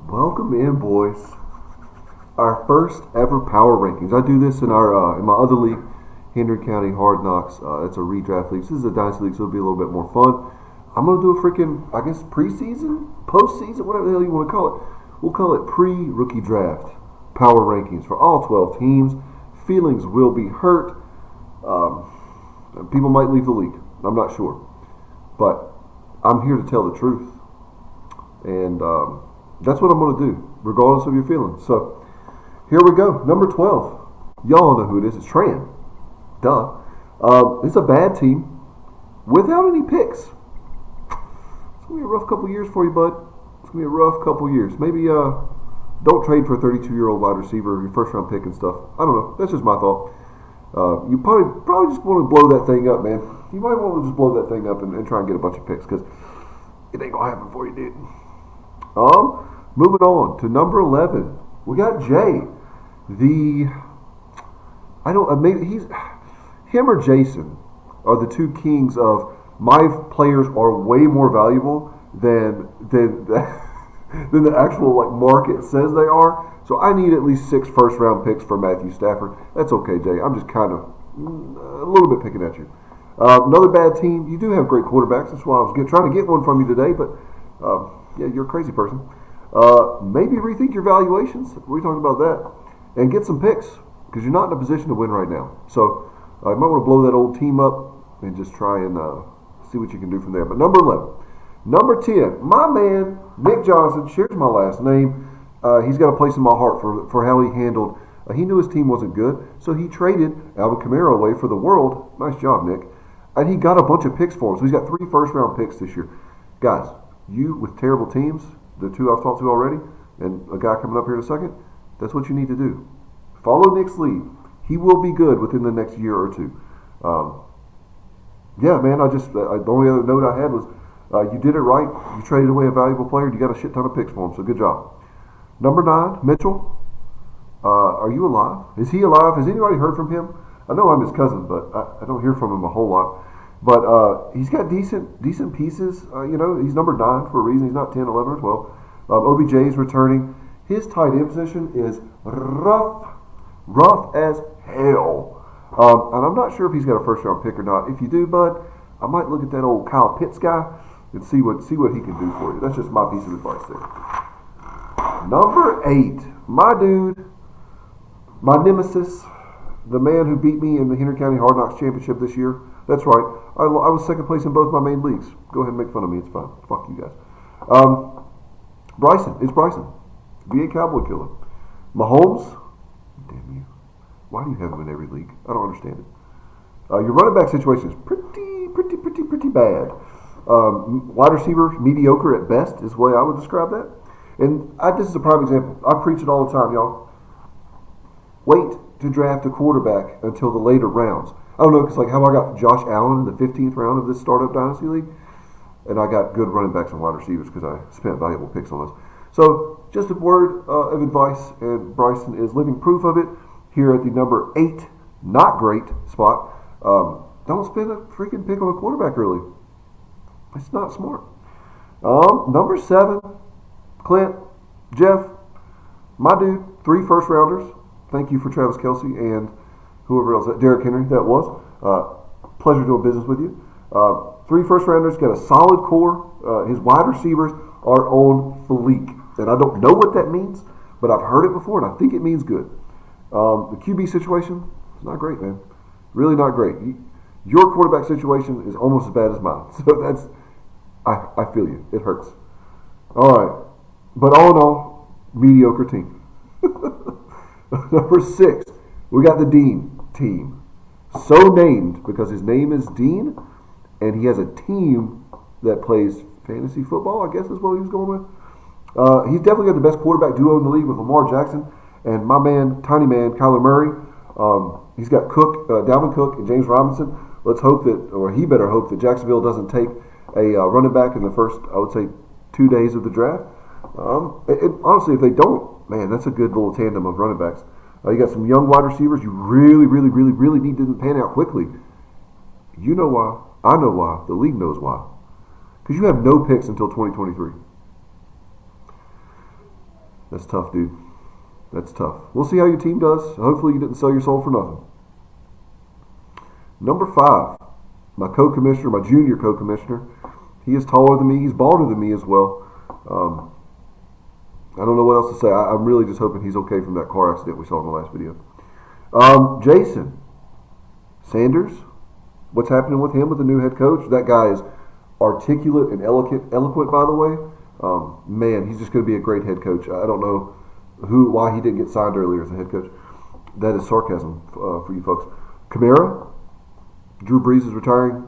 Welcome in, boys. Our first ever power rankings. I do this in our in my other league, Henry County Hard Knocks. It's a redraft league. This is a dynasty league, so it'll be a little bit more fun. I'm gonna do a freaking, I guess, preseason, postseason, whatever the hell you want to call it. We'll call it pre-rookie draft power rankings for all 12 teams. Feelings will be hurt. People might leave the league. I'm not sure, but I'm here to tell the truth, and that's what I'm going to do, regardless of your feelings. So here we go. Number 12. Y'all know who it is. It's Tran. Duh. It's a bad team without any picks. It's going to be a rough couple years for you, bud. It's going to be a rough couple years. Maybe don't trade for a 32-year-old wide receiver, your first-round pick and stuff. I don't know. That's just my thought. You probably just want to blow that thing up, man. You might want to just blow that thing up and try and get a bunch of picks because it ain't going to happen before you do. Moving on to number 11. We got Jay. Maybe him or Jason are the two kings of my players are way more valuable than the actual market says they are. So I need at least 6 first-round picks for Matthew Stafford. That's okay, Jay. I'm just kind of a little bit picking at you. Another bad team. You do have great quarterbacks. That's why I was trying to get one from you today. But yeah, you're a crazy person. Maybe rethink your valuations. We talked about that, and get some picks because you're not in a position to win right now. So you might want to blow that old team up and just try and see what you can do from there. But number 11. Number 10, my man, Nick Johnson, shares my last name. He's got a place in my heart for how he handled. He knew his team wasn't good, so he traded Alvin Kamara away for the world. Nice job, Nick. And he got a bunch of picks for him. So he's got 3 first-round picks this year. Guys, you with terrible teams, the 2 I've talked to already, and a guy coming up here in a second, that's what you need to do. Follow Nick's lead. He will be good within the next year or 2. Yeah, man, the only other note I had was, you did it right. You traded away a valuable player. You got a shit ton of picks for him, so good job. Number 9, Mitchell. Are you alive? Is he alive? Has anybody heard from him? I know I'm his cousin, but I don't hear from him a whole lot. But he's got decent pieces. He's number 9 for a reason. He's not 10, 11, or 12. OBJ is returning. His tight end position is rough as hell. And I'm not sure if he's got a first-round pick or not. If you do, bud, I might look at that old Kyle Pitts guy and see what he can do for you. That's just my piece of advice there. Number 8, my dude, my nemesis, the man who beat me in the Henry County Hard Knocks Championship this year. That's right. I was second place in both my main leagues. Go ahead and make fun of me. It's fine. Fuck you guys. Bryson. It's Bryson. Be a Cowboy killer. Mahomes. Damn you. Why do you have him in every league? I don't understand it. Your running back situation is pretty bad. Wide receiver, mediocre at best is the way I would describe that. And this is a prime example. I preach it all the time, y'all. Wait to draft a quarterback until the later rounds. I don't know, because how I got Josh Allen in the 15th round of this startup dynasty league, and I got good running backs and wide receivers because I spent valuable picks on those. So just a word of advice, and Bryson is living proof of it here at the number 8, not great spot. Don't spend a freaking pick on a quarterback early. It's not smart. Number 7, Clint, Jeff, my dude, 3 first rounders. Thank you for Travis Kelce and whoever else, Derrick Henry, that was. Pleasure doing business with you. 3 first rounders, got a solid core. His wide receivers are on fleek. And I don't know what that means, but I've heard it before, and I think it means good. The QB situation is not great, man. Really not great. Your quarterback situation is almost as bad as mine. So I feel you. It hurts. All right. But all in all, mediocre team. Number 6, we got the Dean team. So named because his name is Dean, and he has a team that plays fantasy football, I guess is what he was going with. He's definitely got the best quarterback duo in the league with Lamar Jackson and my man, tiny man, Kyler Murray. He's got Dalvin Cook, and James Robinson. Let's hope he better hope that Jacksonville doesn't take a running back in the first, I would say, 2 days of the draft. Honestly, if they don't, man, that's a good little tandem of running backs. You got some young wide receivers you really need to pan out quickly. You know why. I know why. The league knows why. Because you have no picks until 2023. That's tough, dude. That's tough. We'll see how your team does. Hopefully you didn't sell your soul for nothing. Number 5, my co-commissioner, my junior co-commissioner. He is taller than me. He's balder than me as well. I don't know what else to say. I'm really just hoping he's okay from that car accident we saw in the last video. Jason Sanders, what's happening with him with the new head coach? That guy is articulate and eloquent, by the way. Man, he's just going to be a great head coach. I don't know why he didn't get signed earlier as a head coach. That is sarcasm for you folks. Kamara, Drew Brees is retiring.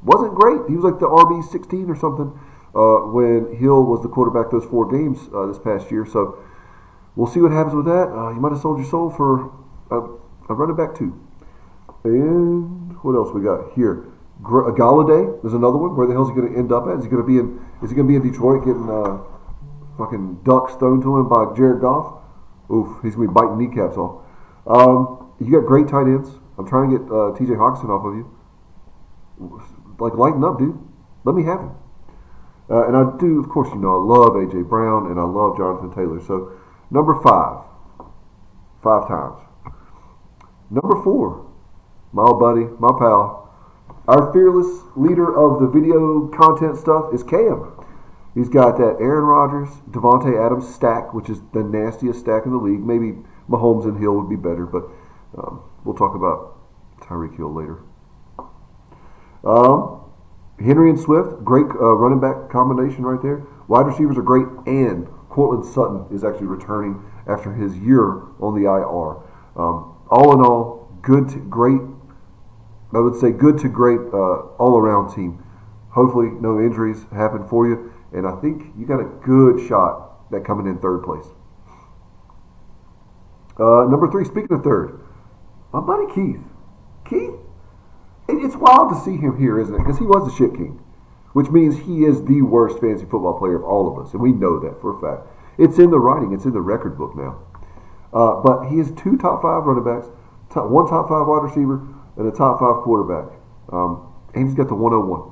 Wasn't great. He was like the RB16 or something when Hill was the quarterback those 4 games this past year. So we'll see what happens with that. You might have sold your soul for a running back too. And what else we got here? Galladay is another one. Where the hell is he going to end up at? Is he going to be in Detroit getting fucking ducks thrown to him by Jared Goff? Oof, he's going to be biting kneecaps off. You got great tight ends. I'm trying to get T.J. Hawkinson off of you. Like, lighten up, dude. Let me have him. And I do, of course, I love A.J. Brown and I love Jonathan Taylor. So, number 5. 5 times. Number 4. My old buddy, my pal. Our fearless leader of the video content stuff is Cam. He's got that Aaron Rodgers, Devontae Adams stack, which is the nastiest stack in the league. Maybe Mahomes and Hill would be better, but we'll talk about Tyreek Hill later. Henry and Swift, great running back combination right there. Wide receivers are great, and Cortland Sutton is actually returning after his year on the IR. All in all, good to great all-around team. Hopefully no injuries happen for you, and I think you got a good shot at coming in 3rd place. Number 3, speaking of 3rd, my buddy Keith. It's wild to see him here, isn't it? Because he was the shit king, which means he is the worst fantasy football player of all of us, and we know that for a fact. It's in the writing. It's in the record book now. But he has 2 top 5 running backs, 1 top 5 wide receiver, and a top 5 quarterback. And he's got the 101.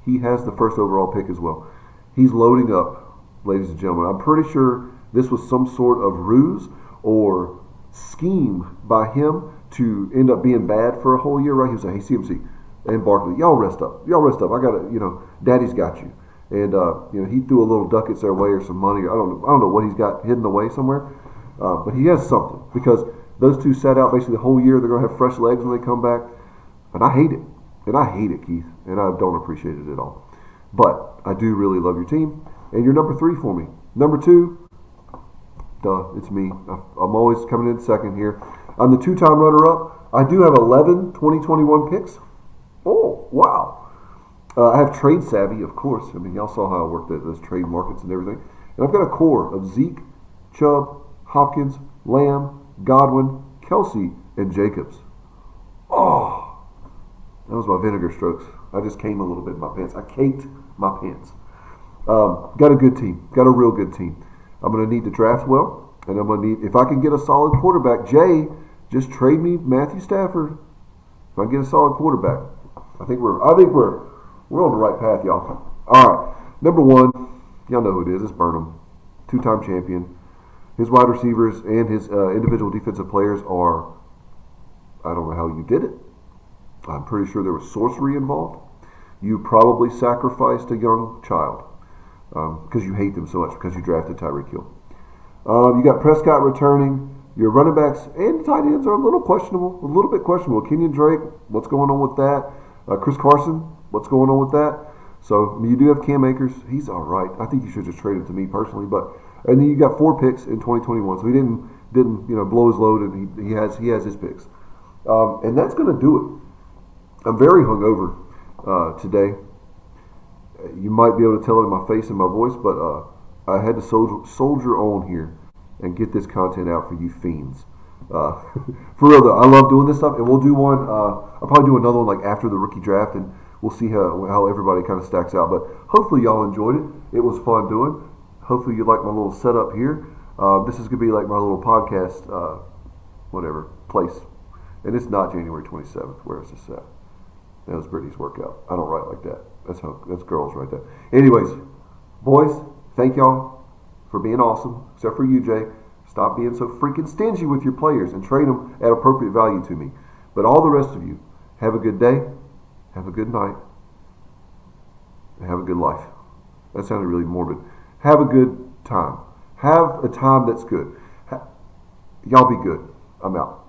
He has the 1st overall pick as well. He's loading up, ladies and gentlemen. I'm pretty sure this was some sort of ruse or scheme by him to end up being bad for a whole year, right? He was like, hey, CMC and Barkley, y'all rest up. I got to, Daddy's got you. And, he threw a little ducats their way or some money. I don't know what he's got hidden away somewhere. But he has something because those 2 sat out basically the whole year. They're going to have fresh legs when they come back. And I hate it. Keith. And I don't appreciate it at all. But I do really love your team. And you're number 3 for me. Number 2, it's me. I'm always coming in second here. I'm the 2-time runner-up. I do have 11 2021 picks. Oh, wow. I have trade savvy, of course. I mean, y'all saw how I worked at those trade markets and everything. And I've got a core of Zeke, Chubb, Hopkins, Lamb, Godwin, Kelsey, and Jacobs. Oh, that was my vinegar strokes. I just came a little bit in my pants. I caked my pants. Got a good team. Got a real good team. I'm going to need to draft well, and I'm going to need, if I can get a solid quarterback, Jay, just trade me Matthew Stafford. If I get a solid quarterback, I think we're on the right path, y'all. All right, number 1, y'all know who it is. It's Burnham, 2-time champion. His wide receivers and his individual defensive players are, I don't know how you did it. I'm pretty sure there was sorcery involved. You probably sacrificed a young child because you hate them so much because you drafted Tyreek Hill. You got Prescott returning. Your running backs and tight ends are a little bit questionable. Kenyon Drake, what's going on with that? Chris Carson, what's going on with that? So you do have Cam Akers. He's all right. I think you should just trade him to me personally. And then you got 4 picks in 2021. So he didn't blow his load, and he has his picks. And that's going to do it. I'm very hungover today. You might be able to tell it in my face and my voice, but I had to soldier on here and get this content out for you fiends. For real though, I love doing this stuff, and we'll do one. I'll probably do another one like after the rookie draft, and we'll see how everybody kind of stacks out. But hopefully y'all enjoyed it. It was fun doing. Hopefully you like my little setup here. This is gonna be like my little podcast, place, and it's not January 27th. Where is this at? That was Brittany's workout. I don't write like that. That's girls right there. Anyways, boys, thank y'all for for being awesome, except for you, Jay. Stop being so freaking stingy with your players and trade them at appropriate value to me. But all the rest of you, have a good day, have a good night, and have a good life. That sounded really morbid. Have a good time. Have a time that's good. Y'all be good. I'm out.